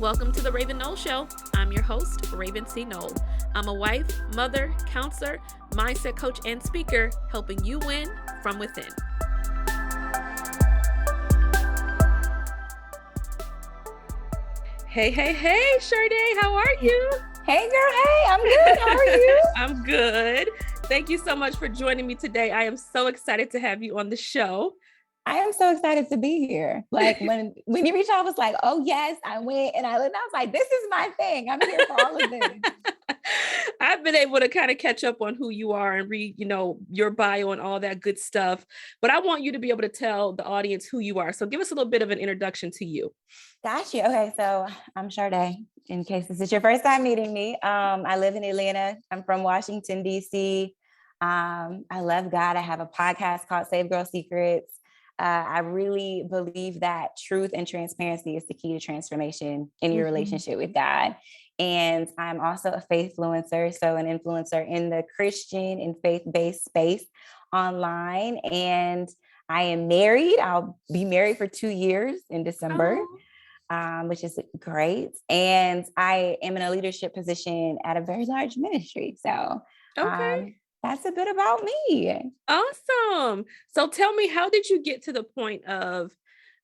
Welcome to the Raven Knoll Show. I'm your host, Raven C. Knoll. I'm a wife, mother, counselor, mindset coach, and speaker, helping you win from within. Hey, Shardae, how are you? Hey girl, hey, I'm good. How are you? I'm good. Thank you so much for joining me today. I am so excited to have you on the show. I am so excited to be here. Like when you reached out, I was like, oh yes, I went and I was like, this is my thing. I'm here for all of this. I've been able to kind of catch up on who you are and read, your bio and all that good stuff. But I want you to be able to tell the audience who you are. So give us a little bit of an introduction to you. Got you. Okay, so I'm Shardae. In case this is your first time meeting me, I live in Atlanta. I'm from Washington, D.C. I love God. I have a podcast called Save Girl Secrets. I really believe that truth and transparency is the key to transformation in your relationship with God. And I'm also a faith fluencer, so an influencer in the Christian and faith-based space online. And I am married. I'll be married for 2 years in December, which is great. And I am in a leadership position at a very large ministry. So that's a bit about me. Awesome. So tell me, how did you get to the point of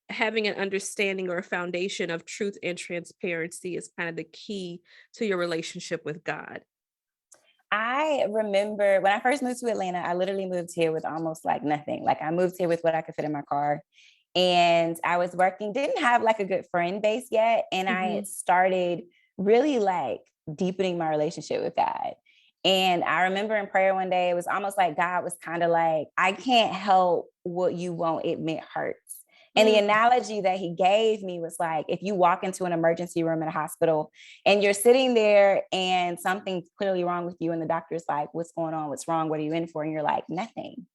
having an understanding or a foundation of truth and transparency is kind of the key to your relationship with God? I remember when I first moved to Atlanta, I literally moved here with almost like nothing. Like I moved here with what I could fit in my car. And I was working, didn't have like a good friend base yet. And I started really like deepening my relationship with God. And I remember in prayer one day, it was almost like God was kind of like, I can't help what you won't admit hurts. And the analogy that he gave me was like, if you walk into an emergency room in a hospital and you're sitting there and something's clearly wrong with you and the doctor's like, what's going on? What's wrong? What are you in for? And you're like, nothing.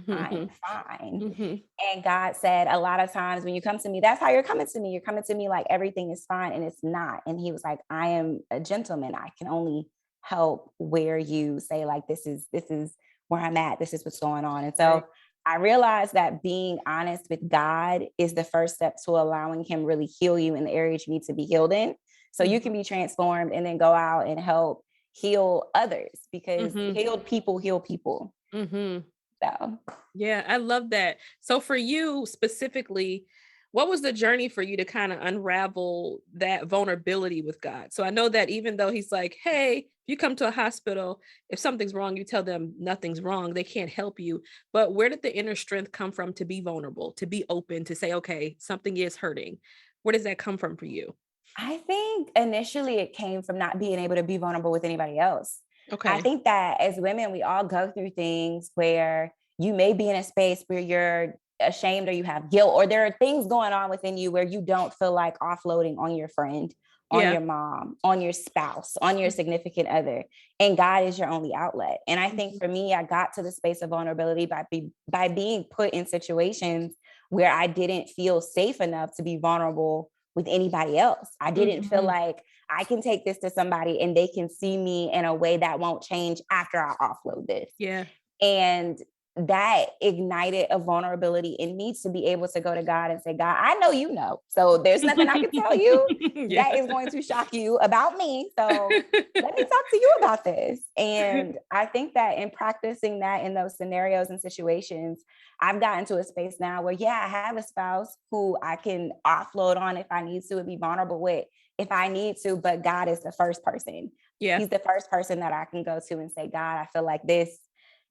I'm fine. And God said, a lot of times when you come to me, that's how you're coming to me. You're coming to me like everything is fine, and it's not. And he was like, I am a gentleman. I can only help where you say like, this is where I'm at. This is what's going on. And so I realized that being honest with God is the first step to allowing him really heal you in the areas you need to be healed in. So you can be transformed and then go out and help heal others, because healed people heal people. So. Yeah, I love that. So for you specifically, what was the journey for you to kind of unravel that vulnerability with God? So I know that even though he's like, hey, if you come to a hospital, if something's wrong, you tell them nothing's wrong. They can't help you. But where did the inner strength come from to be vulnerable, to be open, to say, okay, something is hurting? Where does that come from for you? I think initially it came from not being able to be vulnerable with anybody else. Okay. I think that as women, we all go through things where you may be in a space where you're ashamed or you have guilt, or there are things going on within you where you don't feel like offloading on your friend, on your mom, on your spouse, on your significant other. And God is your only outlet. And I think for me, I got to the space of vulnerability by being put in situations where I didn't feel safe enough to be vulnerable with anybody else. I didn't feel like I can take this to somebody and they can see me in a way that won't change after I offload this. Yeah. And that ignited a vulnerability in me to be able to go to God and say, God, I know you know. So there's nothing I can tell you that is going to shock you about me. So let me talk to you about this. And I think that in practicing that in those scenarios and situations, I've gotten to a space now where, I have a spouse who I can offload on if I need to and be vulnerable with if I need to, but God is the first person. Yeah. He's the first person that I can go to and say, God, I feel like this.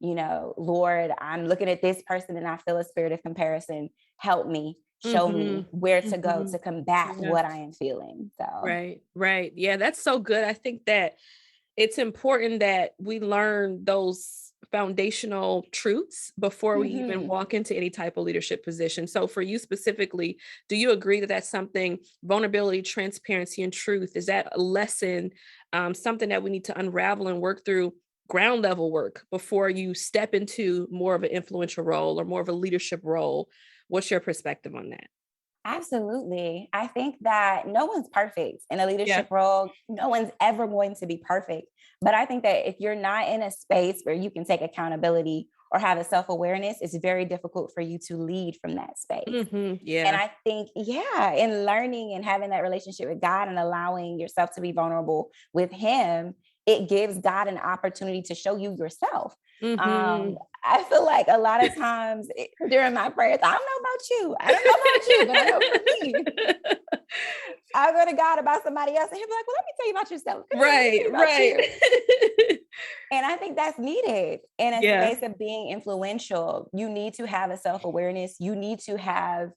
Lord, I'm looking at this person and I feel a spirit of comparison. Help me, show me where to go to combat what I am feeling. So. Right. Yeah, that's so good. I think that it's important that we learn those foundational truths before we even walk into any type of leadership position. So for you specifically, do you agree that that's something, vulnerability, transparency, and truth, is that a lesson, something that we need to unravel and work through ground level work before you step into more of an influential role or more of a leadership role? What's your perspective on that? Absolutely. I think that no one's perfect in a leadership role. No one's ever going to be perfect. But I think that if you're not in a space where you can take accountability or have a self-awareness, it's very difficult for you to lead from that space. And Yeah. I think, in learning and having that relationship with God and allowing yourself to be vulnerable with him, it gives God an opportunity to show you yourself. I feel like a lot of times during my prayers, I don't know about you, but I know for me, I go to God about somebody else and he'll be like, well, let me tell you about yourself. Right. And I think that's needed in a Yeah. space of being influential. You need to have a self-awareness. You need to have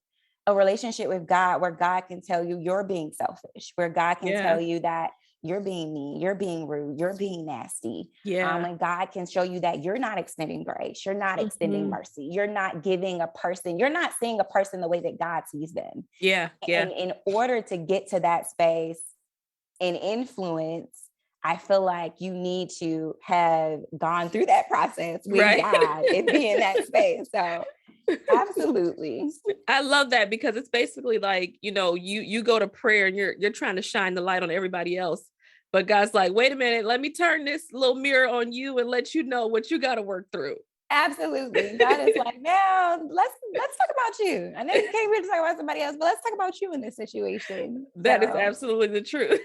a relationship with God where God can tell you you're being selfish, where God can tell you that you're being mean, you're being rude, you're being nasty. And God can show you that you're not extending grace, you're not extending mercy, you're not giving a person, you're not seeing a person the way that God sees them. And in order to get to that space and influence, I feel like you need to have gone through that process with God and be in that space. So absolutely. I love that, because it's basically like, you go to prayer and you're trying to shine the light on everybody else. But God's like, wait a minute, let me turn this little mirror on you and let you know what you got to work through. Absolutely. God is like, now let's talk about you. I know you came here to talk about somebody else, but let's talk about you in this situation. That is absolutely the truth.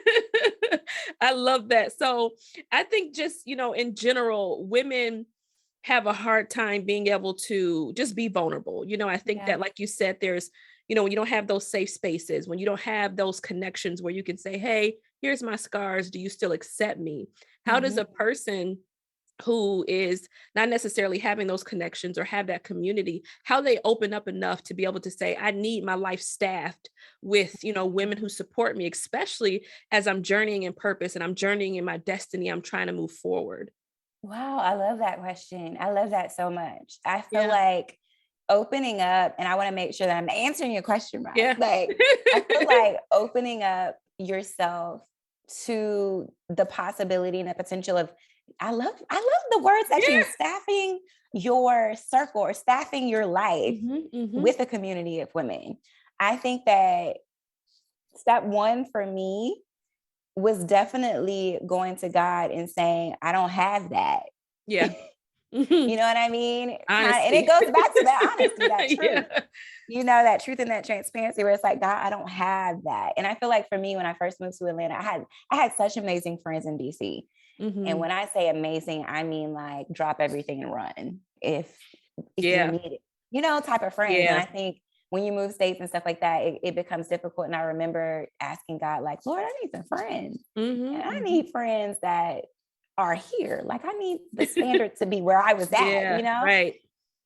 I love that. So I think just, in general, women have a hard time being able to just be vulnerable. I think that, like you said, there's, when you don't have those safe spaces, when you don't have those connections where you can say, hey, here's my scars. Do you still accept me? How does a person who is not necessarily having those connections or have that community, how they open up enough to be able to say, I need my life staffed with, women who support me, especially as I'm journeying in purpose and I'm journeying in my destiny, I'm trying to move forward. Wow, I love that question. I love that so much. I feel like opening up, and I want to make sure that I'm answering your question right. Like, I feel like opening up yourself to the possibility and the potential of, I love the words that you staffing your circle or staffing your life with a community of women. I think that step one for me was definitely going to God and saying, I don't have that. Yeah. You know what I mean? Honesty. And it goes back to that honesty, that truth. That truth and that transparency where it's like, God, I don't have that. And I feel like for me, when I first moved to Atlanta, I had such amazing friends in DC. And when I say amazing, I mean like drop everything and run if you need it, type of friends. And I think when you move states and stuff like that, it becomes difficult. And I remember asking God, like, Lord, I need some friends. And I need friends that are here. Like, I need the standard to be where I was at, Right.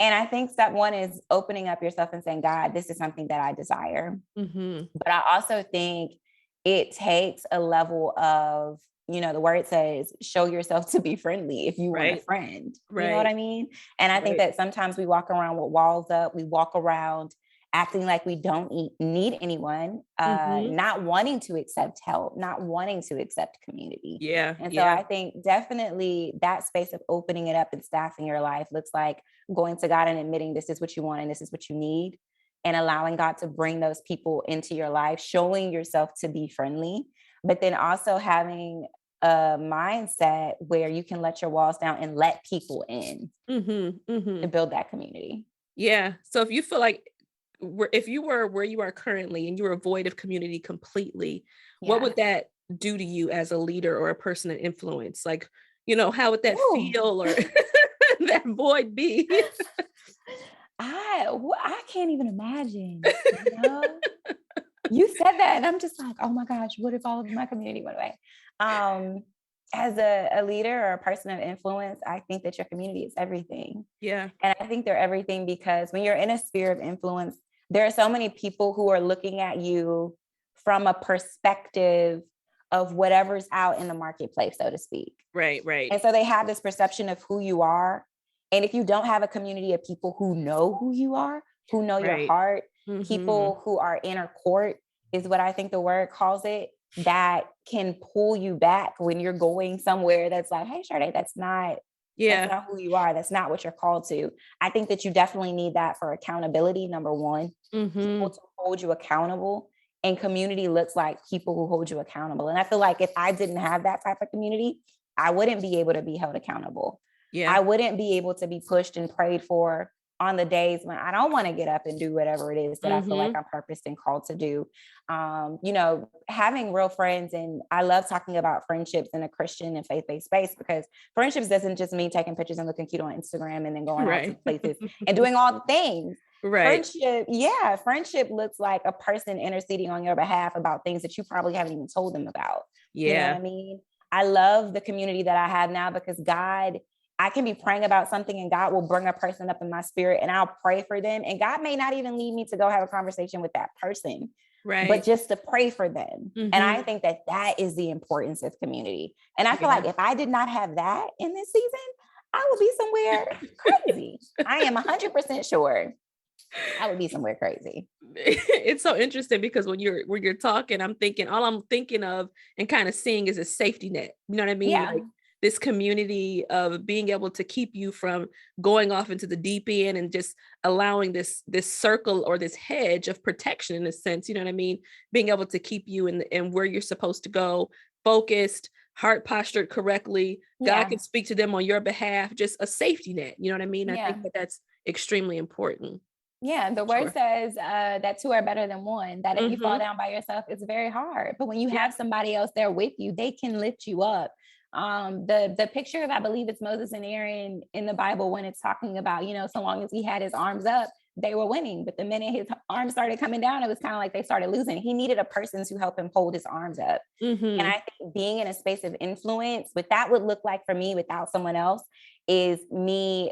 And I think step one is opening up yourself and saying, God, this is something that I desire. But I also think it takes a level of, the word says, show yourself to be friendly if you want a friend. You know what I mean? And I think that sometimes we walk around with walls up. We walk around acting like we don't need anyone, not wanting to accept help, not wanting to accept community. And so I think definitely that space of opening it up and staffing your life looks like going to God and admitting this is what you want and this is what you need, and allowing God to bring those people into your life, showing yourself to be friendly, but then also having a mindset where you can let your walls down and let people in to build that community. Yeah. So if you feel like, if you were where you are currently and you were void of community completely, what would that do to you as a leader or a person of influence? Like, how would that feel or that void be? I can't even imagine. You said that and I'm just like, oh my gosh, what if all of my community went away? As a leader or a person of influence, I think that your community is everything. Yeah. And I think they're everything because when you're in a sphere of influence, there are so many people who are looking at you from a perspective of whatever's out in the marketplace, so to speak. Right. And so they have this perception of who you are. And if you don't have a community of people who know who you are, who know your heart, people who are inner court is what I think the word calls it, that can pull you back when you're going somewhere that's like, hey, Shardae, that's not who you are. That's not what you're called to. I think that you definitely need that for accountability. Number one, people to hold you accountable, and community looks like people who hold you accountable. And I feel like if I didn't have that type of community, I wouldn't be able to be held accountable. Yeah. I wouldn't be able to be pushed and prayed for on the days when I don't want to get up and do whatever it is that I feel like I'm purposed and called to do. Having real friends, and I love talking about friendships in a Christian and faith-based space, because friendships doesn't just mean taking pictures and looking cute on Instagram and then going out to Right. places and doing all the things. Right. Friendship looks like a person interceding on your behalf about things that you probably haven't even told them about. You know what Yeah. I mean? I love the community that I have now, because I can be praying about something and God will bring a person up in my spirit and I'll pray for them. And God may not even lead me to go have a conversation with that person, but Right. just to pray for them. And I think that is the importance of community. And I feel like if I did not have that in this season, I would be somewhere crazy. I am 100% sure I would be somewhere crazy. It's so interesting because when you're talking, all I'm thinking of and kind of seeing is a safety net. You know what I mean? Yeah. Like this community of being able to keep you from going off into the deep end and just allowing this circle or this hedge of protection in a sense. You know what I mean? Being able to keep you in where you're supposed to go, focused, heart postured correctly. God Yeah. can speak to them on your behalf. Just a safety net. You know what I mean? I Yeah. think that that's extremely important. Yeah, the word Sure. says that two are better than one, that if you fall down by yourself, it's very hard. But when you Yeah. have somebody else there with you, they can lift you up. The picture of, I believe it's Moses and Aaron in the Bible, when it's talking about, so long as he had his arms up, they were winning. But the minute his arms started coming down, it was kind of like they started losing. He needed a person to help him hold his arms up. And I think being in a space of influence, what that would look like for me without someone else, is me,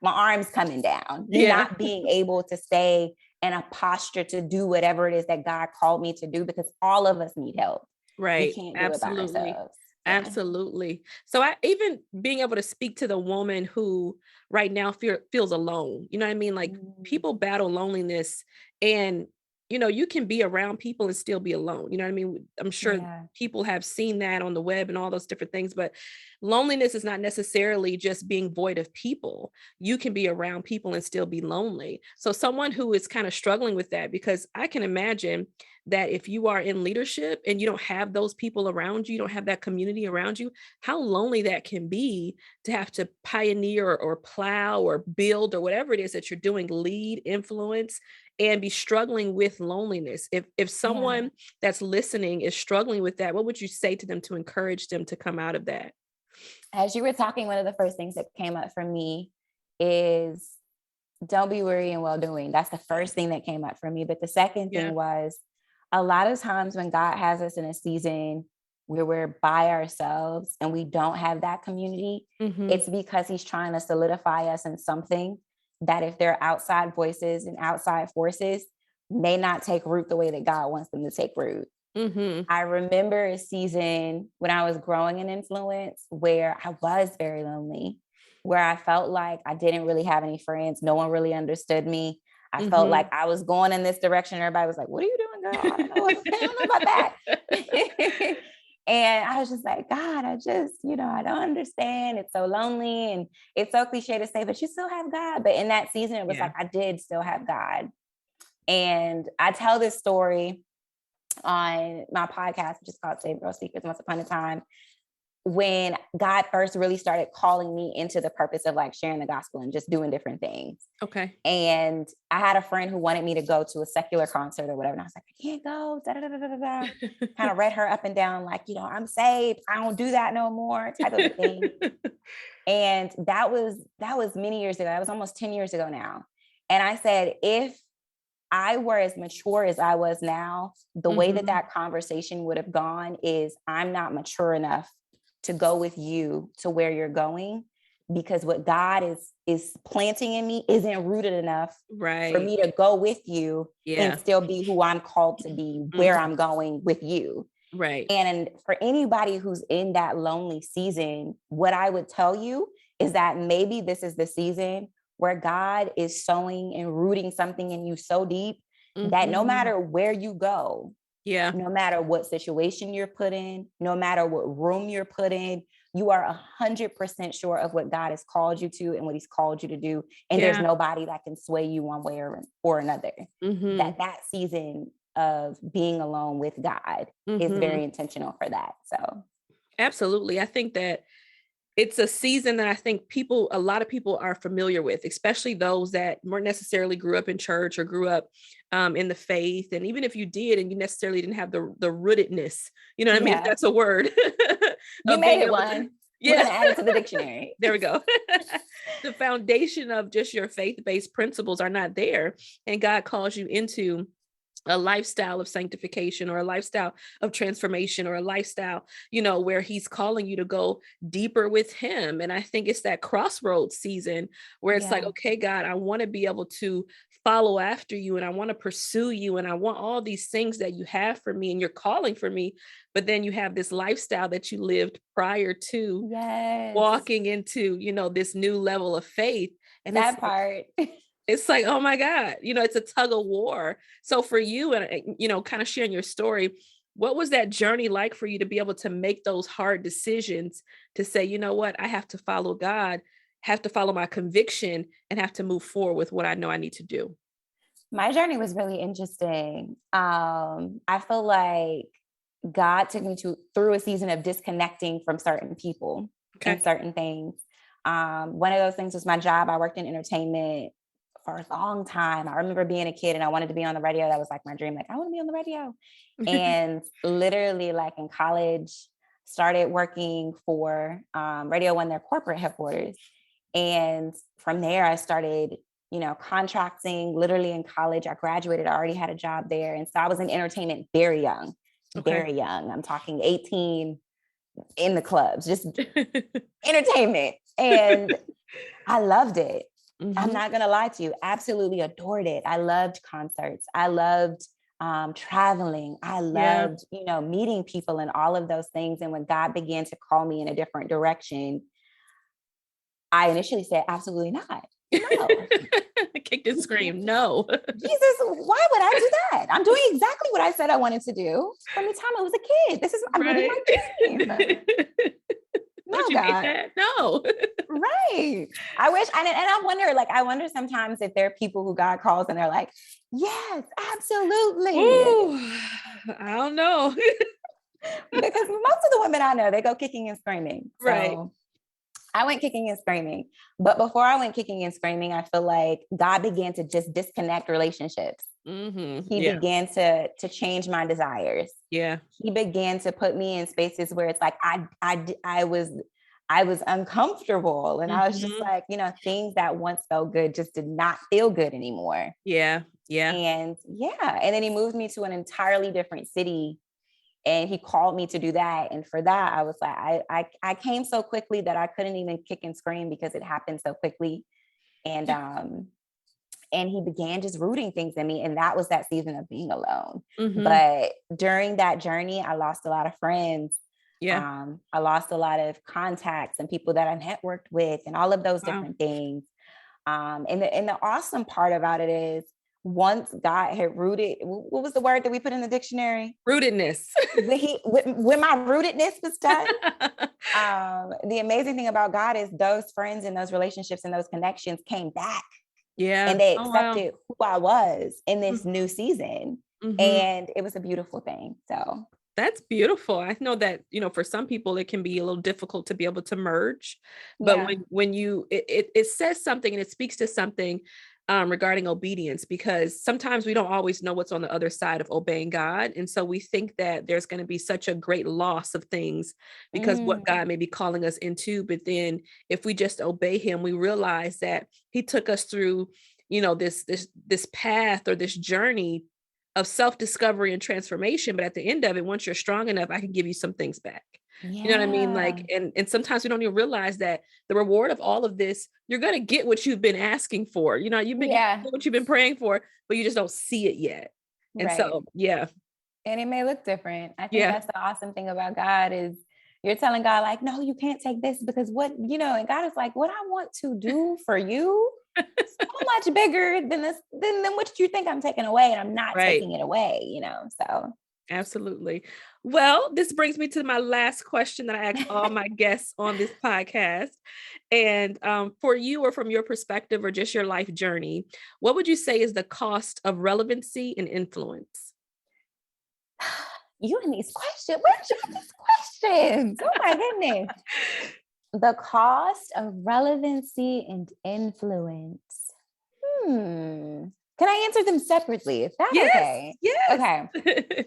my arms coming down, me not being able to stay in a posture to do whatever it is that God called me to do, because all of us need help. We Right. can't do it by Absolutely. ourselves. Yeah. Absolutely. So I even being able to speak to the woman who right now feels alone. You know what I mean? Like people battle loneliness, and you can be around people and still be alone. You know what I mean? I'm sure Yeah. people have seen that on the web and all those different things, but loneliness is not necessarily just being void of people. You can be around people and still be lonely. So someone who is kind of struggling with that, because I can imagine that if you are in leadership and you don't have those people around you, you don't have that community around you, how lonely that can be to have to pioneer or plow or build or whatever it is that you're doing, lead, influence, and be struggling with loneliness. If someone that's listening is struggling with that, what would you say to them to encourage them to come out of that? As you were talking, one of the first things that came up for me is, don't be weary in well doing. That's the first thing that came up for me. But the second thing was, a lot of times when God has us in a season where we're by ourselves and we don't have that community, it's because he's trying to solidify us in something that, if there are outside voices and outside forces, may not take root the way that God wants them to take root. I remember a season when I was growing in influence where I was very lonely, where I felt like I didn't really have any friends. No one really understood me. I felt like I was going in this direction. Everybody was like, "What are you doing, girl? I don't know. I don't know about that." And I was just like, God, I don't understand. It's so lonely. And it's so cliche to say, but you still have God. But in that season, it was like, I did still have God. And I tell this story on my podcast, which is called Save Girl Secrets, Once Upon a Time, when God first really started calling me into the purpose of like sharing the gospel and just doing different things. Okay. And I had a friend who wanted me to go to a secular concert or whatever. And I was like, I can't go. Da, da, da, da, da, da. Kind of read her up and down, like, I'm saved. I don't do that no more, type of a thing. And that was many years ago. That was almost 10 years ago now. And I said, if I were as mature as I was now, the way that conversation would have gone is, I'm not mature enough to go with you to where you're going, because what God is planting in me isn't rooted enough for me to go with you and still be who I'm called to be, where I'm going with you. Right. And for anybody who's in that lonely season, what I would tell you is that maybe this is the season where God is sowing and rooting something in you so deep that no matter where you go, no matter what situation you're put in, no matter what room you're put in, you are 100% sure of what God has called you to and what he's called you to do. And there's nobody that can sway you one way or another. That season of being alone with God is very intentional for that. So absolutely. I think that it's a season that I think a lot of people are familiar with, especially those that weren't necessarily grew up in church or grew up in the faith. And even if you did, and you necessarily didn't have the rootedness, you know what I mean? If Yeah. that's a word You of made being it able to, one. We're yeah, going to add it to the dictionary. there we go. The foundation of just your faith-based principles are not there. And God calls you into a lifestyle of sanctification, or a lifestyle of transformation, or a lifestyle, where he's calling you to go deeper with him. And I think it's that crossroads season where it's like, Yeah. okay, God, I want to be able to follow after you, and I want to pursue you, and I want all these things that you have for me and you're calling for me. But then you have this lifestyle that you lived prior to Yes. walking into, this new level of faith. And That part. it's like, oh my God, it's a tug of war. So for you, and, kind of sharing your story, what was that journey like for you to be able to make those hard decisions to say, you know what, I have to follow God, have to follow my conviction, and have to move forward with what I know I need to do? My journey was really interesting. I feel like God took me through a season of disconnecting from certain people and Okay. certain things. One of those things was my job. I worked in entertainment for a long time. I remember being a kid and I wanted to be on the radio. That was like my dream. Like, I want to be on the radio. And literally, like in college, started working for Radio One, their corporate headquarters. And from there, I started, contracting literally in college. I graduated, I already had a job there. And so I was in entertainment very young, Okay. very young. I'm talking 18 in the clubs, just entertainment. And I loved it. I'm not going to lie to you. Absolutely adored it. I loved concerts. I loved traveling. I Yeah. loved, meeting people and all of those things. And when God began to call me in a different direction, I initially said, absolutely not. No. Kicked and screamed, no. Jesus, why would I do that? I'm doing exactly what I said I wanted to do from the time I was a kid. I'm living my dream. No, Don't you hate God. that? No. Right. I wish, and I wonder sometimes if there are people who God calls and they're like, yes, absolutely. Ooh, I don't know. Because most of the women I know, they go kicking and screaming. Right. So I went kicking and screaming. But before I went kicking and screaming, I feel like God began to just disconnect relationships. He Yeah. began to change my desires. Yeah. He began to put me in spaces where it's like I was uncomfortable, and I was just like, things that once felt good just did not feel good anymore. Yeah. Yeah. And then he moved me to an entirely different city, and he called me to do that. And for that, I was like, I came so quickly that I couldn't even kick and scream because it happened so quickly. And he began just rooting things in me. And that was that season of being alone. But during that journey, I lost a lot of friends. Yeah. I lost a lot of contacts and people that I networked with and all of those different things. And the awesome part about it is, once God had rooted, what was the word that we put in the dictionary? Rootedness. When my rootedness was done, the amazing thing about God is those friends and those relationships and those connections came back. Yeah. And they accepted who I was in this new season. Mm-hmm. And it was a beautiful thing. So that's beautiful. I know that, for some people, it can be a little difficult to be able to merge, but when you, it says something, and it speaks to something regarding obedience, because sometimes we don't always know what's on the other side of obeying God. And so we think that there's going to be such a great loss of things because what God may be calling us into. But then if we just obey him, we realize that he took us through, this path or this journey of self-discovery and transformation. But at the end of it, once you're strong enough, I can give you some things back. You know what I mean? Like, and sometimes we don't even realize that the reward of all of this, you're going to get what you've been asking for. You've been getting what you've been praying for, but you just don't see it yet. And so, yeah. And it may look different. I think that's the awesome thing about God is you're telling God, like, no, you can't take this because and God is like, what I want to do for you so much bigger than this, than what you think I'm taking away. And I'm not taking it away, so. Absolutely. Well, this brings me to my last question that I ask all my guests on this podcast. And for you, or from your perspective, or just your life journey, what would you say is the cost of relevancy and influence? You and these questions. Where'd you get these questions? Oh my goodness. The cost of relevancy and influence. Can I answer them separately? Is that okay? Yes. Okay.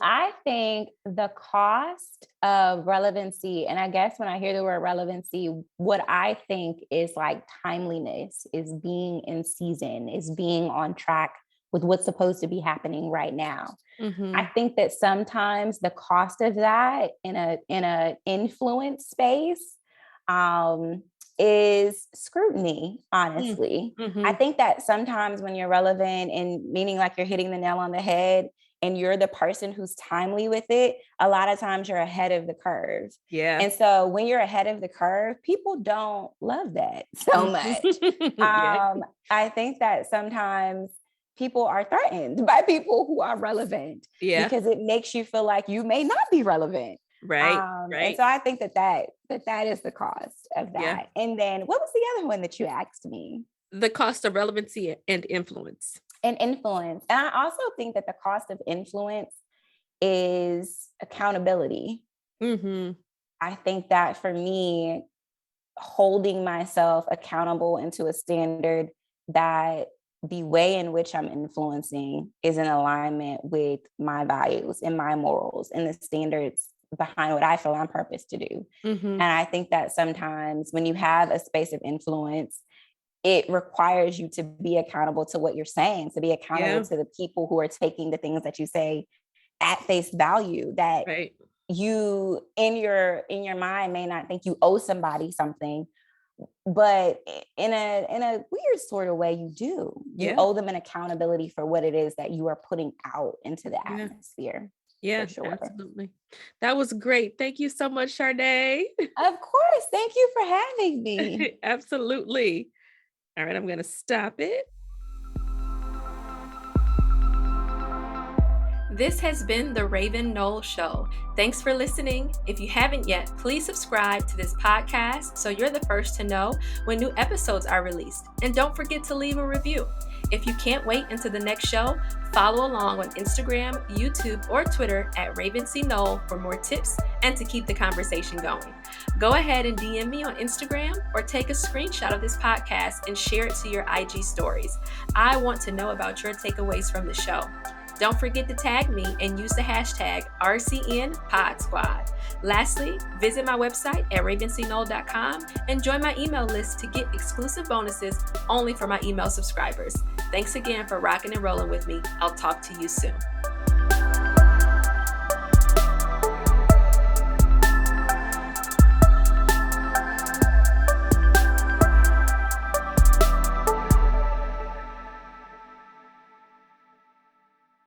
I think the cost of relevancy, and I guess when I hear the word relevancy, what I think is like timeliness, is being in season, is being on track with what's supposed to be happening right now. I think that sometimes the cost of that in a influence space is scrutiny, honestly. I think that sometimes when you're relevant and meaning like you're hitting the nail on the head and you're the person who's timely with it, a lot of times you're ahead of the curve. Yeah. And so when you're ahead of the curve, people don't love that so much. Yeah. I think that sometimes people are threatened by people who are relevant because it makes you feel like you may not be relevant. Right. And so I think that is the cost of that. Yeah. And then what was the other one that you asked me? The cost of relevancy and influence. And influence. And I also think that the cost of influence is accountability. I think that for me, holding myself accountable into a standard that the way in which I'm influencing is in alignment with my values and my morals and the standards behind what I feel I'm purposed to do. And I think that sometimes when you have a space of influence, it requires you to be accountable to what you're saying, to be accountable to the people who are taking the things that you say at face value, that you in your mind may not think you owe somebody something, but in a weird sort of way you do. You owe them an accountability for what it is that you are putting out into the atmosphere. Yeah, sure. Absolutely. That was great. Thank you so much, Shardae. Of course. Thank you for having me. Absolutely. All right, I'm going to stop it. This has been the Raven Knoll Show. Thanks for listening. If you haven't yet, please subscribe to this podcast so you're the first to know when new episodes are released. And don't forget to leave a review. If you can't wait until the next show, follow along on Instagram, YouTube, or Twitter at Raven C. Knoll for more tips and to keep the conversation going. Go ahead and DM me on Instagram or take a screenshot of this podcast and share it to your IG stories. I want to know about your takeaways from the show. Don't forget to tag me and use the hashtag RCNPodSquad. Lastly, visit my website at ravencnoll.com and join my email list to get exclusive bonuses only for my email subscribers. Thanks again for rocking and rolling with me. I'll talk to you soon.